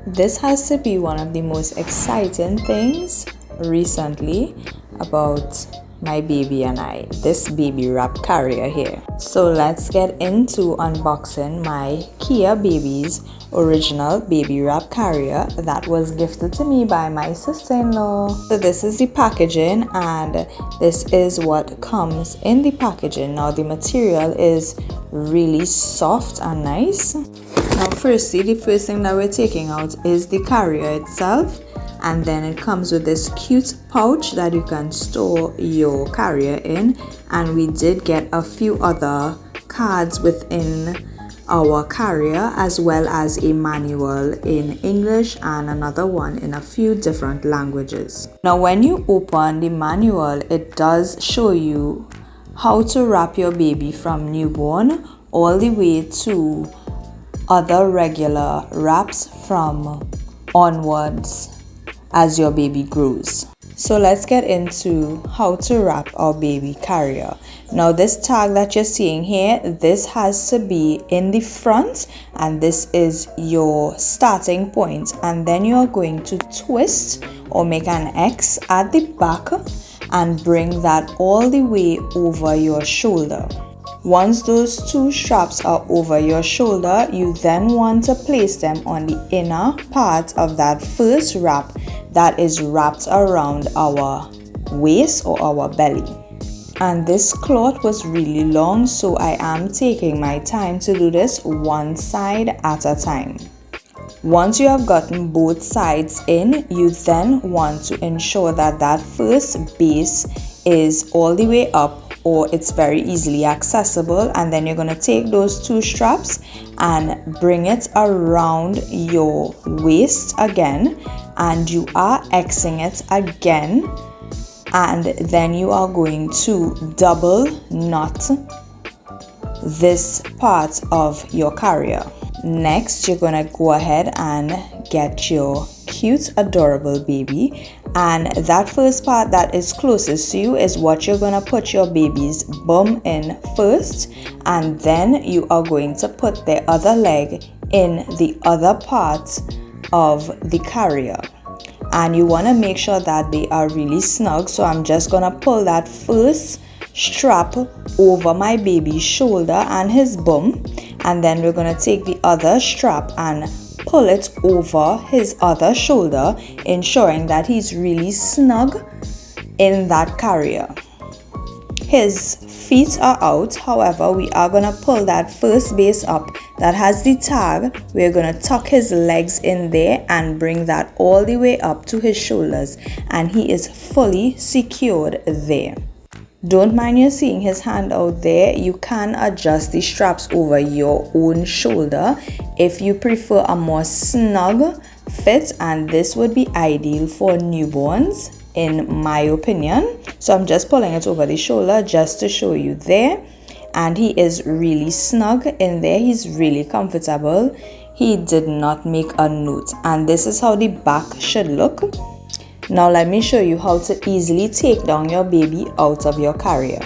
This has to be one of the most exciting things recently about my baby and I, this baby wrap carrier here. So let's get into unboxing my Kia Babies original baby wrap carrier that was gifted to me by my sister-in-law. So this is the packaging, and this is what comes in the packaging. Now the material is really soft and nice. Now firstly, the first thing that we're taking out is the carrier itself, and then it comes with this cute pouch that you can store your carrier in. And we did get a few other cards within our carrier, as well as a manual in English and another one in a few different languages. Now when you open the manual, it does show you how to wrap your baby from newborn all the way to other regular wraps from onwards as your baby grows. So let's get into how to wrap our baby carrier. Now this tag that you're seeing here, this has to be in the front, and this is your starting point, and then you are going to twist or make an X at the back and bring that all the way over your shoulder. Once those two straps are over your shoulder, you then want to place them on the inner part of that first wrap that is wrapped around our waist or our belly. And this cloth was really long, so I am taking my time to do this one side at a time. Once you have gotten both sides in, you then want to ensure that that first base is all the way up, or it's very easily accessible, and then you're going to take those two straps and bring it around your waist again, and you are Xing it again, and then you are going to double knot this part of your carrier. Next, you're going to go ahead and get your cute, adorable baby, and that first part that is closest to you is what you're going to put your baby's bum in first, and then you are going to put the other leg in the other part of the carrier. And you want to make sure that they are really snug, so I'm just going to pull that first strap over my baby's shoulder and his bum, and then we're going to take the other strap and pull it over his other shoulder, ensuring that he's really snug in that carrier. His feet are out, however, we are going to pull that first base up that has the tag. We're going to tuck his legs in there and bring that all the way up to his shoulders, and he is fully secured there. Don't mind you seeing his hand out there. You can adjust the straps over your own shoulder if you prefer a more snug fit, and this would be ideal for newborns in my opinion. So I'm just pulling it over the shoulder just to show you there, and he is really snug in there. He's really comfortable. He did not make a note, and this is how the back should look. Now let me show you how to easily take down your baby out of your carrier.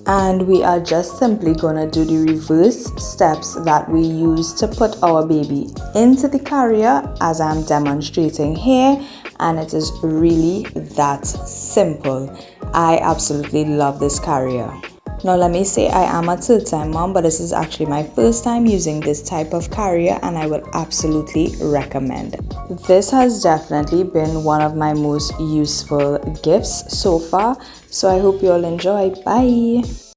And we are just simply gonna do the reverse steps that we use to put our baby into the carrier, as I'm demonstrating here, and it is really that simple. I absolutely love this carrier. Now let me say I am a third-time mom, but this is actually my first time using this type of carrier, and I will absolutely recommend. This has definitely been one of my most useful gifts so far, so I hope you all enjoy. Bye!